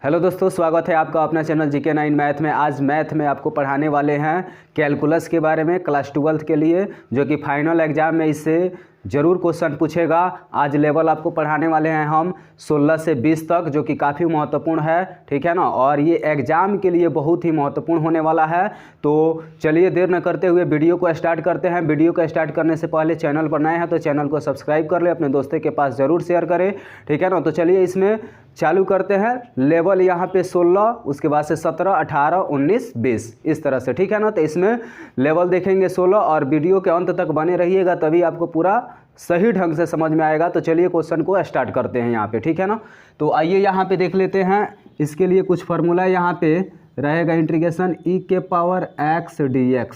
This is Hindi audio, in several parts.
हेलो दोस्तों, स्वागत है आपका अपना चैनल GK9 मैथ में। आज मैथ में आपको पढ़ाने वाले हैं कैलकुलस के बारे में, क्लास 12th के लिए, जो कि फाइनल एग्जाम में इससे ज़रूर क्वेश्चन पूछेगा। आज लेवल आपको पढ़ाने वाले हैं हम 16 से 20 तक, जो कि काफ़ी महत्वपूर्ण है, ठीक है ना। और ये एग्ज़ाम के लिए बहुत ही महत्वपूर्ण होने वाला है। तो चलिए देर न करते हुए वीडियो को स्टार्ट करते हैं। वीडियो को स्टार्ट करने से पहले चैनल पर नए हैं तो चैनल को सब्सक्राइब कर ले, अपने दोस्तों के पास ज़रूर शेयर करें, ठीक है ना। तो चलिए इसमें चालू करते हैं। लेवल यहाँ पे 16, उसके बाद से 17, 18, 19, 20 इस तरह से, ठीक है ना। तो इसमें लेवल देखेंगे 16 और वीडियो के अंत तक बने रहिएगा, तभी आपको पूरा सही ढंग से समझ में आएगा। तो चलिए क्वेश्चन को स्टार्ट करते हैं यहाँ पे, ठीक है ना। तो आइए यहाँ पे देख लेते हैं। इसके लिए कुछ फार्मूला यहाँ पे रहेगा, इंटीग्रेशन e के पावर x dx,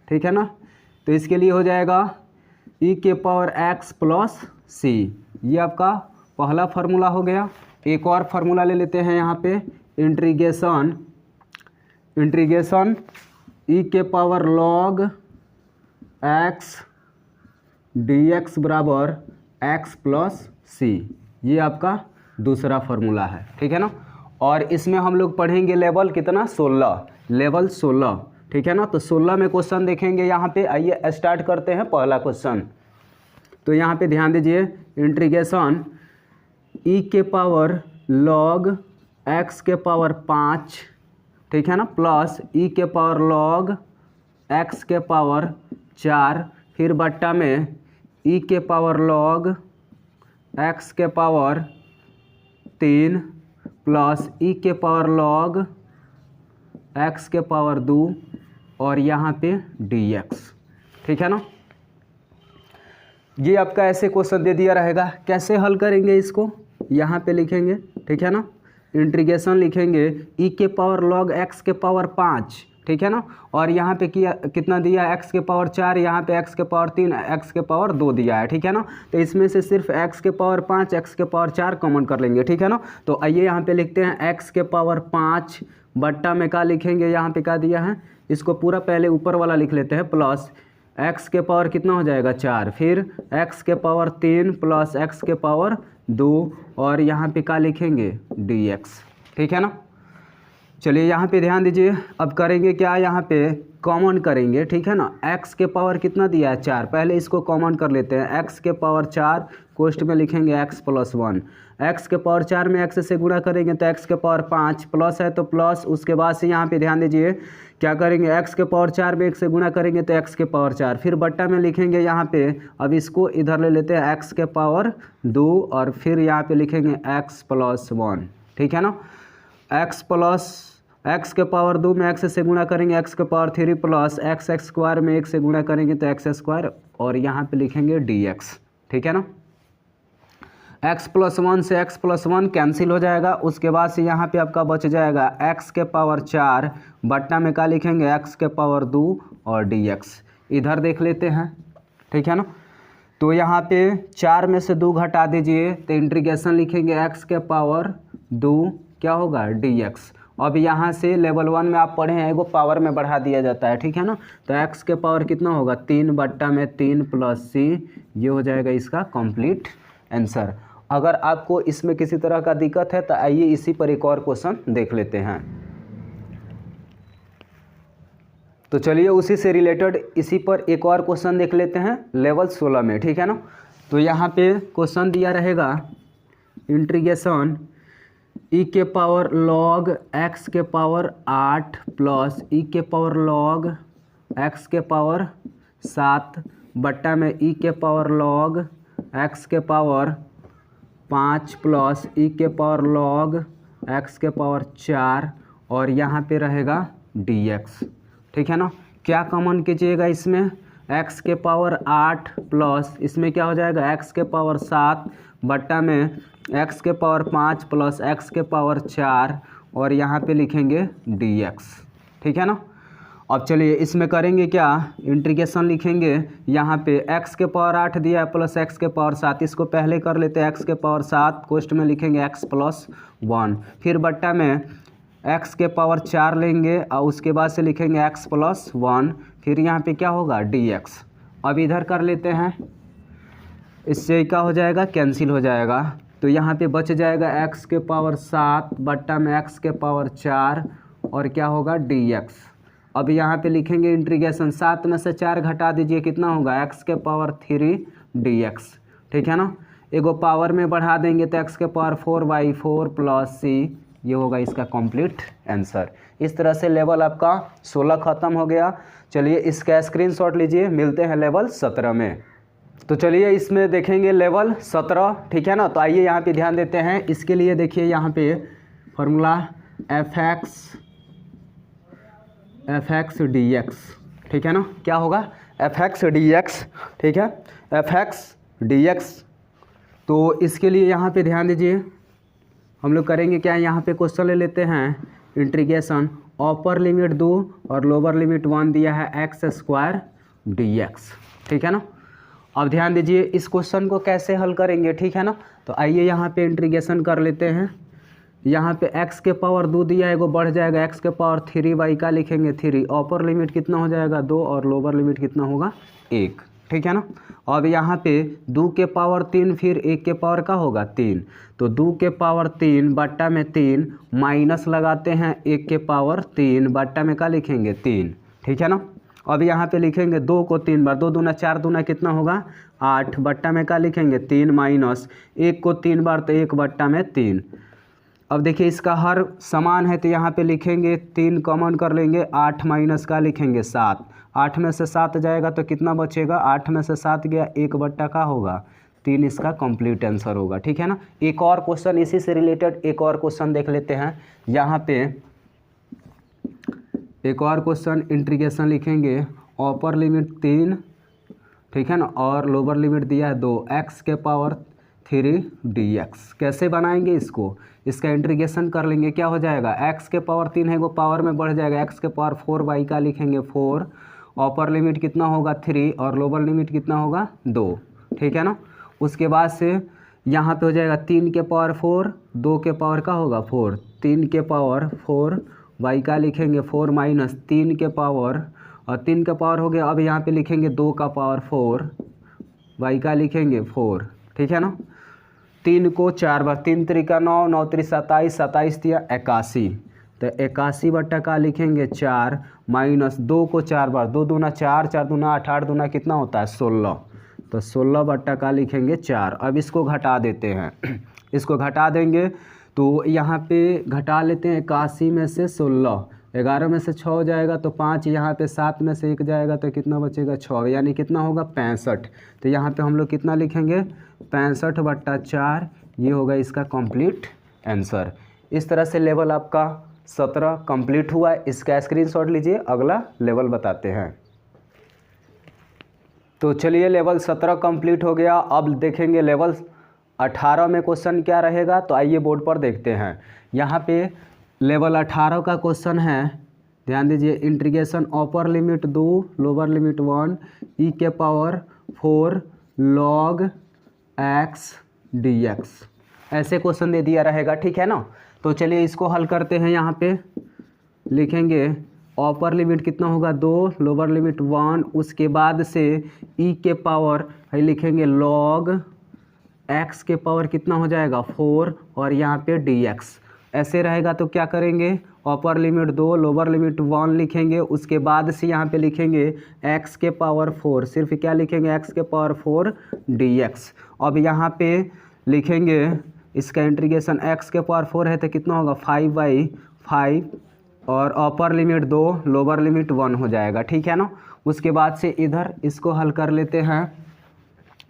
ठीक है ना। तो इसके लिए हो जाएगा e के पावर x प्लस c, ये आपका पहला फार्मूला हो गया। एक और फार्मूला ले लेते हैं यहाँ पे, इंटीग्रेशन e के पावर log x dx बराबर x प्लस c, ये आपका दूसरा फार्मूला है, ठीक है ना। और इसमें हम लोग पढ़ेंगे लेवल कितना, 16, लेवल 16, ठीक है ना। तो 16 में क्वेश्चन देखेंगे यहाँ पे। आइए स्टार्ट करते हैं पहला क्वेश्चन। तो यहाँ पे ध्यान दीजिए, इंटीग्रेशन e के पावर log x के पावर 5, ठीक है ना, प्लस e के पावर log x के पावर 4, फिर बट्टा में e के पावर log x के पावर 3 प्लस e के पावर log x के पावर 2 और यहाँ पे dx, ठीक है ना। ये आपका ऐसे क्वेश्चन दे दिया रहेगा। कैसे हल करेंगे इसको, यहाँ पे लिखेंगे, ठीक है ना। इंटीग्रेशन लिखेंगे e के पावर log x के पावर 5, ठीक है ना। और यहाँ पे कितना दिया, x के पावर 4, यहाँ पे x के पावर 3, x के पावर 2 दिया है, ठीक है ना। तो इसमें से सिर्फ x के पावर 5, x के पावर 4 कॉमन कर लेंगे, ठीक है ना। तो आइए यहाँ पे लिखते हैं x के पावर 5 बट्टा में क्या लिखेंगे, यहाँ पे क्या दिया है, इसको पूरा पहले ऊपर वाला लिख लेते हैं, प्लस x के पावर कितना हो जाएगा 4, फिर x के पावर 3 प्लस x के पावर 2 और यहाँ पे क्या लिखेंगे dx, ठीक है ना। चलिए यहाँ पे ध्यान दीजिए। अब करेंगे क्या, यहाँ पे कॉमन करेंगे, ठीक है ना। x के पावर कितना दिया है 4, पहले इसको कॉमन कर लेते हैं। x के पावर 4 कोष्ट में लिखेंगे x प्लस 1, x के पावर 4 में x से गुणा करेंगे तो x के पावर 5 प्लस है तो प्लस, उसके बाद से यहाँ पे ध्यान दीजिए क्या करेंगे, x के पावर 4 में 1 से गुणा करेंगे तो x के पावर 4, फिर बट्टा में लिखेंगे यहाँ पे। अब इसको इधर ले लेते हैं, x के पावर 2 और फिर यहाँ पे लिखेंगे x प्लस 1, ठीक है ना। x के पावर 2 में x से गुणा करेंगे x के पावर 3 प्लस x स्क्वायर में 1 से गुणा करेंगे तो x स्क्वायर और यहाँ पे लिखेंगे dx, ठीक है ना। x प्लस 1 से x प्लस 1 कैंसिल हो जाएगा। उसके बाद से यहाँ पे आपका बच जाएगा x के पावर 4 बट्टा में क्या लिखेंगे, x के पावर 2 और dx। इधर देख लेते हैं, ठीक है ना। तो यहाँ पे 4 में से 2 घटा दीजिए तो इंटीग्रेशन लिखेंगे x के पावर 2 क्या होगा dx। अब यहाँ से लेवल 1 में आप पढ़े हैं, एगो पावर में बढ़ा दिया जाता है, ठीक है ना। तो x के पावर कितना होगा 3 बट्टा में 3 प्लस c, ये हो जाएगा इसका कंप्लीट आंसर। अगर आपको इसमें किसी तरह का दिक्कत है तो आइए इसी पर एक और क्वेश्चन देख लेते हैं। तो चलिए उसी से रिलेटेड इसी पर एक और क्वेश्चन देख लेते हैं लेवल 16 में, ठीक है ना। तो यहाँ पे क्वेश्चन दिया रहेगा, इंटीग्रेशन e के पावर log x के पावर 8 प्लस e के पावर log x के पावर 7 बट्टा में e के पावर log x के पावर 5 प्लस e के पावर log x के पावर 4 और यहाँ पे रहेगा dx, ठीक है ना। क्या कॉमन कीजिएगा इसमें, x के पावर 8 प्लस इसमें क्या हो जाएगा x के पावर 7 बट्टा में x के पावर 5 प्लस x के पावर 4 और यहाँ पे लिखेंगे dx, ठीक है ना। अब चलिए इसमें करेंगे क्या, इंटीग्रेशन लिखेंगे यहाँ पे x के पावर 8 दिया है प्लस x के पावर 7, इसको पहले कर लेते हैं। x के पावर 7 कोष्ट में लिखेंगे x प्लस 1, फिर बट्टा में x के पावर 4 लेंगे और उसके बाद से लिखेंगे x प्लस 1, फिर यहाँ पे क्या होगा dx। अब इधर कर लेते हैं, इससे क्या हो जाएगा, कैंसिल हो जाएगा। तो यहाँ पे बच जाएगा x के पावर 7 बट्टा में x के पावर 4 और क्या होगा dx। अब यहाँ पे लिखेंगे इंटीग्रेशन 7 में से 4 घटा दीजिए, कितना होगा x के पावर 3 dx, ठीक है ना। एगो पावर में बढ़ा देंगे तो x के पावर 4/4 प्लस c, ये होगा इसका कंप्लीट आंसर। इस तरह से लेवल आपका 16 ख़त्म हो गया। चलिए इसका स्क्रीनशॉट लीजिए, मिलते हैं लेवल 17 में। तो चलिए इसमें देखेंगे लेवल 17, ठीक है ना। तो आइए यहाँ पे ध्यान देते हैं। इसके लिए देखिए यहाँ पे फॉर्मूला fx dx, ठीक है ना। क्या होगा fx dx, ठीक है, fx dx। तो इसके लिए यहाँ पे ध्यान दीजिए, हम लोग करेंगे क्या, यहाँ पे क्वेश्चन ले लेते हैं इंटीग्रेशन अपर लिमिट 2 और लोअर लिमिट 1 दिया है x² dx, ठीक है ना। अब ध्यान दीजिए इस क्वेश्चन को कैसे हल करेंगे, ठीक है ना। तो आइए यहाँ पे इंटीग्रेशन कर लेते हैं। यहाँ पे x के पावर 2 दिया है, वो बढ़ जाएगा x के पावर 3 का लिखेंगे 3। अपर लिमिट कितना हो जाएगा 2 और लोअर लिमिट कितना होगा 1, ठीक है ना। अब यहाँ पे 2 के पावर 3 फिर 1 के पावर का होगा 3, तो 2 के पावर 3 बट्टा में 3 माइनस लगाते हैं 1 के पावर 3 बट्टा में का लिखेंगे 3, ठीक है ना। अब यहाँ पे लिखेंगे 2 को 3 बार, 2 दूना 4 दूना कितना होगा 8 बट्टा में का लिखेंगे 3 माइनस 1 को 3 बार तो 1 बट्टा में 3। अब देखिए इसका हर समान है तो यहाँ पे लिखेंगे 3 कॉमन कर लेंगे, 8 माइनस का लिखेंगे 7, 8 में से 7 जाएगा तो कितना बचेगा, 8 में से 7 गया 1 बट्टा का होगा 3, इसका कंप्लीट आंसर होगा, ठीक है ना। एक और क्वेश्चन इसी से रिलेटेड एक और क्वेश्चन देख लेते हैं। यहाँ पे एक और क्वेश्चन इंटीग्रेशन लिखेंगे अपर लिमिट 3, ठीक है ना, और लोअर लिमिट दिया है 2 x के पावर 3 dx। कैसे बनाएंगे इसको, इसका इंटीग्रेशन कर लेंगे, क्या हो जाएगा x के पावर 3 है वो पावर में बढ़ जाएगा, x के पावर 4 का लिखेंगे 4, अपर लिमिट कितना होगा 3 और लोअर लिमिट कितना होगा 2, ठीक है ना। उसके बाद से यहाँ पे हो जाएगा 3 के पावर 4, 2 के पावर का होगा 4, 3 के पावर 4 y का लिखेंगे 4 माइनस 3 के पावर, और 3 का पावर हो गया। अब यहाँ पे लिखेंगे 2 का पावर 4 y का लिखेंगे 4, ठीक है ना। 3 को 4 बार, 3 त्रिका 9, 9 त्रि 27, 27 दिया 81, तो 81 बट्टा का लिखेंगे 4 माइनस 2 को 4 बार, 2 दूना 4, 4 दूना 8, 8 दूना कितना होता है 16, तो 16 बट्टा का लिखेंगे 4। अब इसको घटा देते हैं, इसको घटा देंगे तो यहाँ पे घटा लेते हैं 81 में से 16, 11 में से 6 हो जाएगा तो 5, यहाँ पे 7 में से 1 जाएगा तो कितना बचेगा 6, यानी कितना होगा 65। तो यहाँ पे हम लोग कितना लिखेंगे 65 बट्टा 4, ये होगा इसका कंप्लीट आंसर। इस तरह से लेवल आपका 17 कंप्लीट हुआ है। इसका स्क्रीनशॉट लीजिए, अगला लेवल बताते हैं। तो चलिए लेवल 17 कंप्लीट हो गया। अब देखेंगे लेवल 18 में क्वेश्चन क्या रहेगा, तो आइए बोर्ड पर देखते हैं। यहाँ पे लेवल 18 का क्वेश्चन है, ध्यान दीजिए, integration upper limit 2 lower limit 1 e के पावर 4 log x dx, ऐसे क्वेश्चन दे दिया रहेगा, ठीक है ना। तो चलिए इसको हल करते हैं। यहाँ पे लिखेंगे अपर लिमिट कितना होगा 2, लोअर लिमिट 1, उसके बाद से e के पावर लिखेंगे log x के पावर कितना हो जाएगा 4 और यहाँ पे dx, ऐसे रहेगा। तो क्या करेंगे, अपर लिमिट 2 लोअर लिमिट 1 लिखेंगे, उसके बाद से यहाँ पे लिखेंगे x के पावर 4, सिर्फ क्या लिखेंगे x के पावर 4 dx। अब यहाँ पे लिखेंगे इसका इंटीग्रेशन x के पावर 4 है तो कितना होगा 5/5 और अपर लिमिट 2 लोअर लिमिट 1 हो जाएगा, ठीक है ना। उसके बाद से इधर इसको हल कर लेते हैं।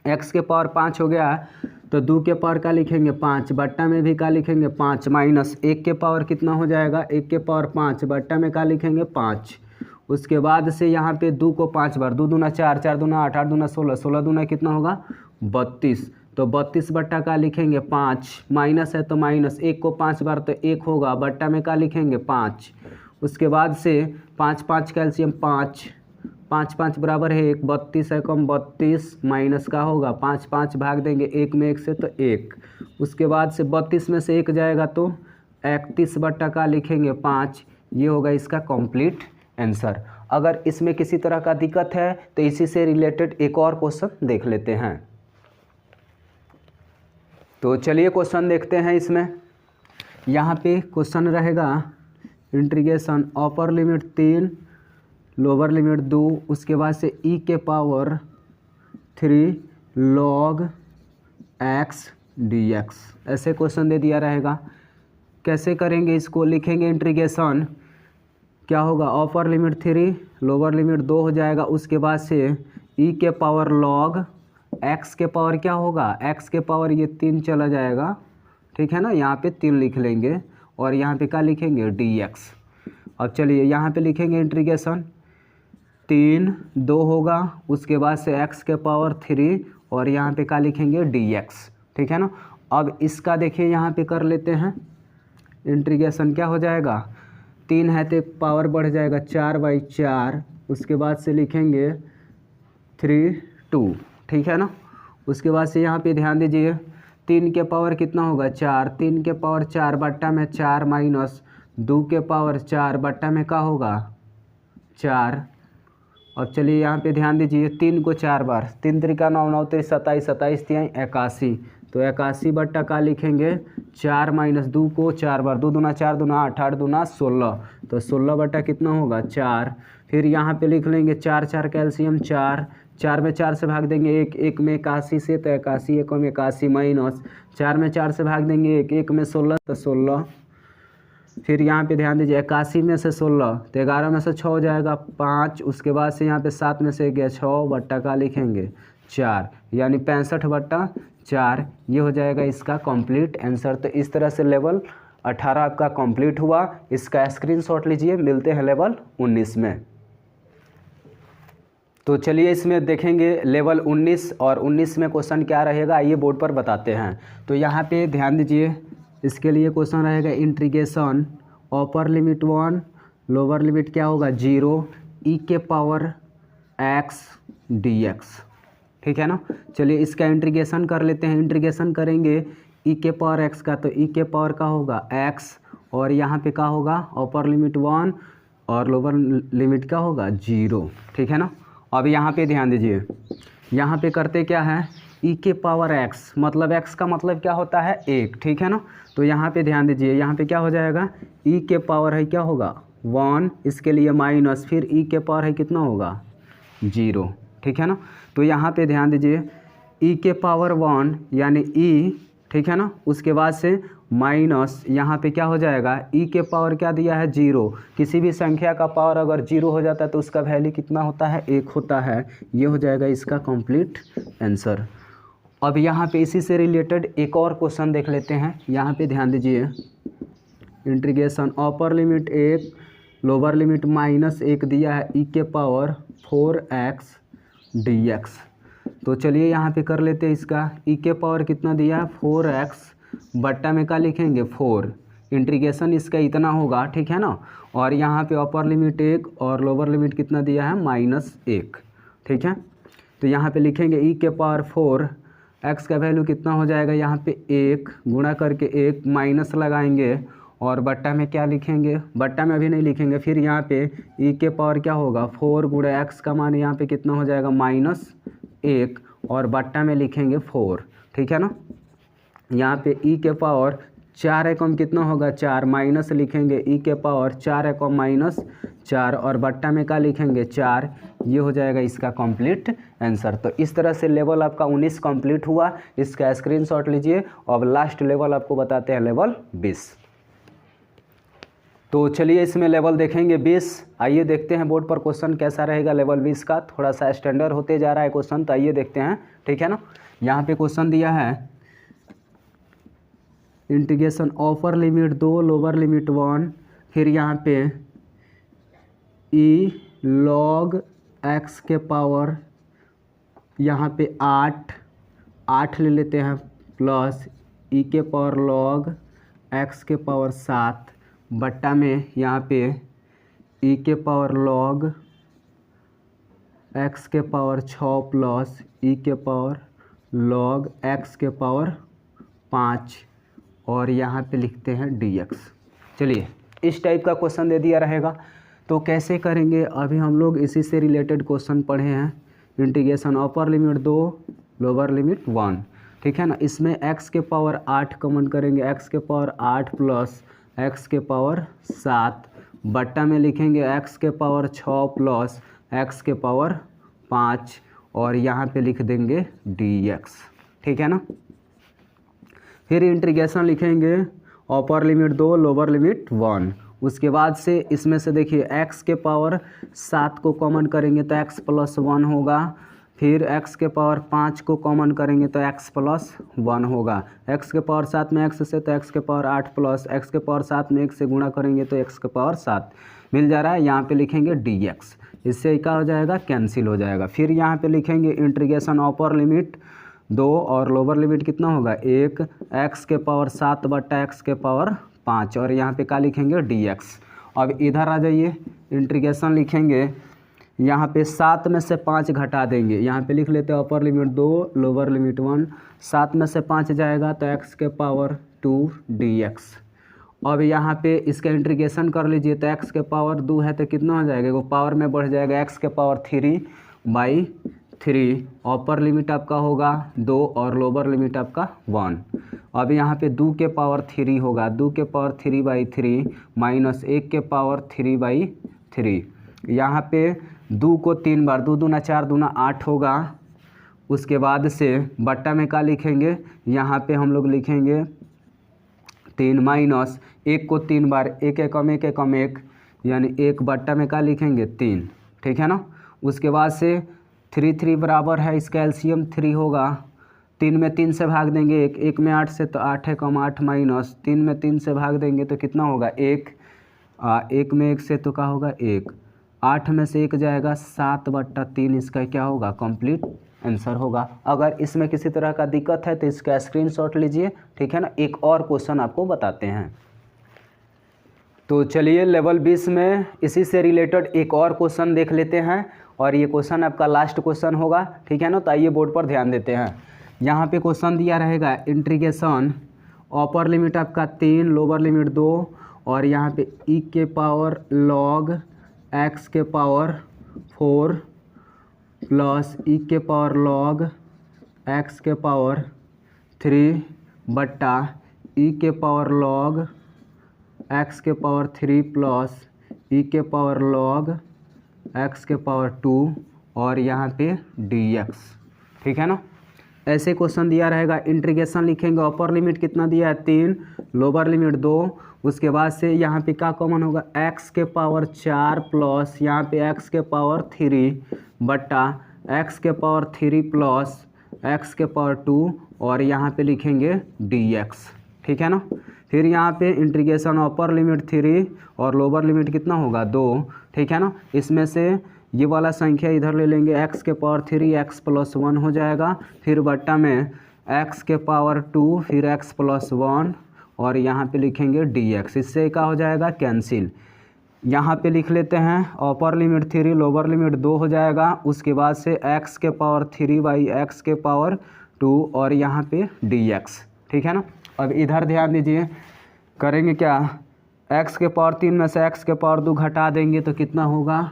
x के पावर 5 हो गया तो 2 के पावर का लिखेंगे 5, बट्टा में भी का लिखेंगे 5 माइनस 1 के पावर कितना हो जाएगा 1 के पावर 5 बट्टा में का लिखेंगे 5। उसके बाद से यहाँ पे 2 को 5 बार, 2 दूना 4, 4 दूना 8, 8 दूना 16, 16 दूना कितना होगा 32, तो 32 बट्टा का लिखेंगे 5, माइनस है तो माइनस, 1 को 5 बार तो 1 होगा, बट्टा में का लिखेंगे 5। उसके बाद से 5 5 कैल्शियम 5, 5 5 बराबर है 1, 32 है कम 32, माइनस का होगा 5 5 भाग देंगे 1 में 1 से तो 1। उसके बाद से 32 में से 1 जाएगा तो 31 बट्टा का लिखेंगे 5, ये होगा इसका कंप्लीट आंसर। अगर इसमें किसी तरह का दिक्कत है तो इसी से रिलेटेड एक और क्वेश्चन देख लेते हैं। तो चलिए क्वेश्चन देखते हैं इसमें। यहाँ पे क्वेश्चन रहेगा integration upper limit 3 lower limit 2 उसके बाद से e के पावर 3 log x dx, ऐसे क्वेश्चन दे दिया रहेगा। कैसे करेंगे इसको, लिखेंगे इंटीग्रेशन क्या होगा, अपर लिमिट 3 लोअर लिमिट 2 हो जाएगा, उसके बाद से e के पावर log x के पावर क्या होगा, x के पावर ये 3 चला जाएगा, ठीक है ना, यहाँ पे 3 लिख लेंगे और यहाँ पे क्या लिखेंगे dx। अब चलिए यहाँ पे लिखेंगे इंटीग्रेशन 3 2 होगा, उसके बाद से x के पावर 3 और यहाँ पे क्या लिखेंगे dx, ठीक है ना। अब इसका देखिए यहाँ पे कर लेते हैं इंटीग्रेशन, क्या हो जाएगा 3 है तो पावर बढ़ जाएगा 4/4, उसके बाद से लिखेंगे 3 2, ठीक है ना। उसके बाद से यहाँ पे ध्यान दीजिए 3 के पावर कितना होगा 4, 3 के पावर 4 बट्टा में 4 माइनस 2 के पावर 4 बट्टा में क्या होगा 4। अब चलिए यहाँ पे ध्यान दीजिए 3 को 4 बार, 3 त्रिका 9 9 3 27 27 3 81, तो 81 बट्टा का लिखेंगे 4 माइनस 2 को 4 बार, 2 दूना 4 दूना 8 8 दूना 16, तो 16 बट्टा कितना होगा 4। फिर यहाँ पे लिख लेंगे 4 4 कैल्शियम 4, 4 में 4 से भाग देंगे 1, 1 में 81 से तो 81, 1 में 81 माइनस 4 में 4 से भाग देंगे 1, 1 में 16 तो 16। फिर यहाँ पे ध्यान दीजिए 81 में से 16 तो 11 में से 6 हो जाएगा 5, उसके बाद से यहाँ पे 7 में से गया 6 बट्टा का लिखेंगे 4, यानी 65 बट्टा 4, ये हो जाएगा इसका कंप्लीट आंसर। तो इस तरह से लेवल 18 आपका कंप्लीट हुआ। इसका स्क्रीनशॉट लीजिए, मिलते हैं लेवल 19 में। तो चलिए इसमें देखेंगे लेवल 19 और 19 में क्वेश्चन क्या रहेगा, आइए बोर्ड पर बताते हैं। तो यहाँ पे ध्यान दीजिए, इसके लिए क्वेश्चन रहेगा integration upper limit 1 lower limit क्या होगा 0 e के पावर x dx, ठीक है ना। चलिए इसका इंटीग्रेशन कर लेते हैं। इंटीग्रेशन करेंगे e के पावर x का, तो e के पावर का होगा x और यहाँ पे क्या होगा अपर लिमिट 1 और लोअर लिमिट का होगा 0, ठीक है ना। अब यहाँ पे ध्यान दीजिए, यहाँ पे करते क्या है e के पावर x, मतलब x का मतलब क्या होता है 1, ठीक है ना। तो यहाँ पे ध्यान दीजिए, यहाँ पे क्या हो जाएगा e के पावर है क्या होगा 1, इसके लिए माइनस, फिर e के पावर है कितना होगा 0, ठीक है ना। तो यहाँ पे ध्यान दीजिए e के पावर 1 यानी e, ठीक है ना, उसके बाद से माइनस यहाँ पे क्या हो जाएगा e के पावर क्या दिया है 0, किसी भी संख्या का पावर अगर 0 हो जाता है तो उसका वैल्यू कितना होता है 1 होता है, ये हो जाएगा इसका कंप्लीट आंसर। अब यहाँ पे इसी से रिलेटेड एक और क्वेश्चन देख लेते हैं। यहाँ पे ध्यान दीजिए integration upper limit 1 lower limit -1 दिया है e के पावर 4x dx। तो चलिए यहाँ पे कर लेते हैं इसका e के पावर कितना दिया है 4x बट्टा में क्या लिखेंगे 4, इंटीग्रेशन इसका इतना होगा, ठीक है ना। और यहाँ पे अपर लिमिट 1 और लोअर लिमिट कितना दिया है -1, ठीक है। तो यहाँ पे लिखेंगे e के पावर 4 x का वैल्यू कितना हो जाएगा, यहाँ पे 1 गुणा करके 1 माइनस लगाएंगे और बट्टा में क्या लिखेंगे, बट्टा में अभी नहीं लिखेंगे, फिर यहाँ पे e के पावर क्या होगा 4 गुणा x का मान यहाँ पे कितना हो जाएगा -1 और बट्टा में लिखेंगे 4, ठीक है ना। यहाँ पे e के पावर 4 एकम कितना होगा 4, माइनस लिखेंगे e के पावर 4 एकम -4 और बट्टा में क्या लिखेंगे 4, ये हो जाएगा इसका कंप्लीट आंसर। तो इस तरह से लेवल आपका 19 कंप्लीट हुआ। इसका स्क्रीनशॉट लीजिए। अब लास्ट लेवल आपको बताते हैं लेवल 20। तो चलिए इसमें लेवल देखेंगे 20। आइए देखते हैं बोर्ड पर क्वेश्चन कैसा रहेगा लेवल 20 का। थोड़ा सा स्टैंडर्ड होते जा रहा है क्वेश्चन, तो आइए देखते हैं, ठीक है ना। यहाँ पे क्वेश्चन दिया है integration upper limit 2 lower limit 1, फिर यहाँ पे e log x के पावर यहाँ पे 8 ले लेते हैं प्लस e के पावर log x के पावर 7 बट्टा में यहाँ पे e के पावर log x के पावर 6 प्लस e के पावर log x के पावर 5 और यहाँ पे लिखते हैं dx। चलिए इस टाइप का क्वेश्चन दे दिया रहेगा, तो कैसे करेंगे। अभी हम लोग इसी से रिलेटेड क्वेश्चन पढ़े हैं, integration upper limit 2 lower limit 1, ठीक है ना। इसमें x के पावर 8 कॉमन करेंगे, x के पावर 8 प्लस x के पावर 7 बट्टा में लिखेंगे x के पावर 6 प्लस x के पावर 5 और यहाँ पे लिख देंगे dx, ठीक है ना। फिर इंटीग्रेशन लिखेंगे अपर लिमिट 2 लोअर लिमिट 1। उसके बाद से इसमें से देखिए x के पावर 7 को कॉमन करेंगे तो x प्लस 1 होगा। फिर x के पावर 5 को कॉमन करेंगे तो x प्लस 1 होगा। x के पावर 7 में x से तो x के पावर 8 प्लस x के पावर 7 में 1 से गुणा करेंगे तो x के पावर 7 मिल जा रहा है। यहाँ पे लिखेंगे dx, इससे क्या हो जाएगा, कैंसिल हो जाएगा। फिर यहाँ पे लिखेंगे इंटीग्रेशन अपर लिमिट 2 और लोअर लिमिट कितना होगा 1 x के पावर 7 बट्टा x के पावर 5 और यहाँ पे क्या लिखेंगे dx। अब इधर आ जाइए, इंटीग्रेशन लिखेंगे, यहाँ पे 7 में से 5 घटा देंगे, यहाँ पे लिख लेते हैं अपर लिमिट 2 लोअर लिमिट 1। 7 में से 5 जाएगा तो x के पावर 2 dx। अब यहाँ पे इसका इंटीग्रेशन कर लीजिए तो x के पावर 2 है तो कितना हो जाएगा, वो पावर में बढ़ जाएगा, x के पावर 3/3। अपर लिमिट आपका होगा 2 और लोअर लिमिट आपका 1। अब यहाँ पे 2 के पावर 3 होगा, 2 के पावर 3/3 माइनस 1 के पावर 3/3। यहाँ पे 2 को 3 बार, 2 दूना 4 दूना 8 होगा। उसके बाद से बट्टा में क्या लिखेंगे, यहाँ पे हम लोग लिखेंगे 3 माइनस 1 को 3 बार, 1 एकम 1 एकम 1 यानी 1 बट्टा में क्या लिखेंगे 3, ठीक है ना। उसके बाद से 3 3 बराबर है, इसका एलसीएम 3 होगा। 3 में 3 से भाग देंगे 1, 1 में 8 से तो 8 एकम 8 माइनस 3 में 3 से भाग देंगे तो कितना होगा 1, 1 में 1 से तो क्या होगा 1, 8 में से 1 जाएगा 7/3, इसका क्या होगा कंप्लीट आंसर होगा। अगर इसमें किसी तरह का दिक्कत है तो इसका स्क्रीनशॉट लीजिए, ठीक है ना। एक और क्वेश्चन आपको बताते हैं। तो चलिए लेवल 20 में इसी से रिलेटेड एक और क्वेश्चन देख लेते हैं और ये क्वेश्चन आपका लास्ट क्वेश्चन होगा, ठीक है ना। तो आइए बोर्ड पर ध्यान देते हैं। यहाँ पे क्वेश्चन दिया रहेगा इंटीग्रेशन अपर लिमिट आपका 3 लोअर लिमिट 2 और यहाँ पे e के पावर log x के पावर 4 प्लस e के पावर log x के पावर 3 बट्टा e के पावर log x के पावर 3 प्लस e के पावर log x के पावर 2 और यहाँ पे dx, ठीक है ना। ऐसे क्वेश्चन दिया रहेगा। इंटीग्रेशन लिखेंगे, अपर लिमिट कितना दिया है 3 लोअर लिमिट 2। उसके बाद से यहाँ पे क्या कॉमन होगा x के पावर 4 प्लस यहाँ पे x के पावर 3 बट्टा x के पावर 3 प्लस x के पावर 2 और यहाँ पे लिखेंगे dx, ठीक है ना। फिर यहाँ पे इंटीग्रेशन अपर लिमिट 3 और लोअर लिमिट कितना होगा 2, ठीक है ना। इसमें से ये वाला संख्या इधर ले लेंगे, x के पावर 3 x प्लस 1 हो जाएगा। फिर बट्टा में x के पावर 2 फिर x प्लस 1 और यहाँ पे लिखेंगे dx, इससे क्या हो जाएगा कैंसिल। यहाँ पे लिख लेते हैं अपर लिमिट 3 लोअर लिमिट 2 हो जाएगा। उसके बाद से x के पावर 3/x के पावर 2 और यहाँ पे dx, ठीक है ना। अब इधर ध्यान दीजिए, करेंगे क्या, x के पावर 3 में से x के पावर 2 घटा देंगे तो कितना होगा,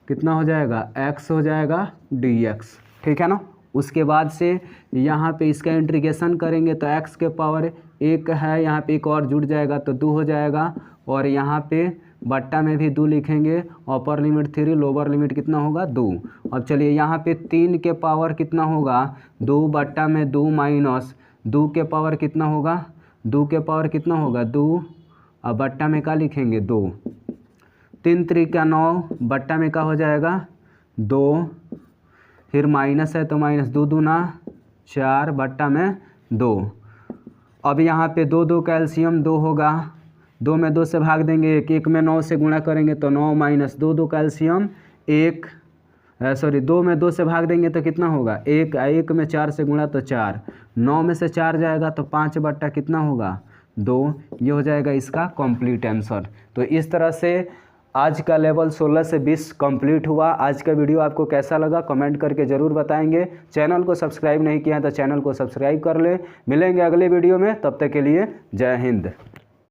कितना हो जाएगा x हो जाएगा dx, ठीक है ना। उसके बाद से यहाँ पे इसका इंटीग्रेशन करेंगे तो x के पावर 1 है, यहाँ पे एक और जुड़ जाएगा तो 2 हो जाएगा और यहाँ पे बट्टा में भी 2 लिखेंगे। अपर लिमिट 3 लोअर लिमिट कितना होगा 2। अब चलिए यहाँ पे 3 के पावर कितना होगा 2 बट्टा में 2 माइनस 2 के पावर कितना होगा 2 के पावर कितना होगा 2 अब बट्टा में क्या लिखेंगे 2। 3 3 का 9 बट्टा में क्या हो जाएगा 2, फिर माइनस है तो माइनस 2 दूना 4 बट्टा में 2। अब यहाँ पे 2 2 का एलसीएम 2 होगा, 2 में 2 से भाग देंगे 1, 1 में 9 से गुणा करेंगे तो 9 माइनस 2 2 का एलसीएम 1, सॉरी 2 में 2 से भाग देंगे तो कितना होगा 1, 1 में 4 से गुणा तो 4, 9 में से 4 जाएगा तो 5 बट्टा कितना होगा 2। ये हो जाएगा इसका कंप्लीट आंसर। तो इस तरह से आज का लेवल 16 से 20 कंप्लीट हुआ। आज का वीडियो आपको कैसा लगा कमेंट करके ज़रूर बताएंगे। चैनल को सब्सक्राइब नहीं किया है तो चैनल को सब्सक्राइब कर ले। मिलेंगे अगले वीडियो में, तब तक के लिए जय हिंद।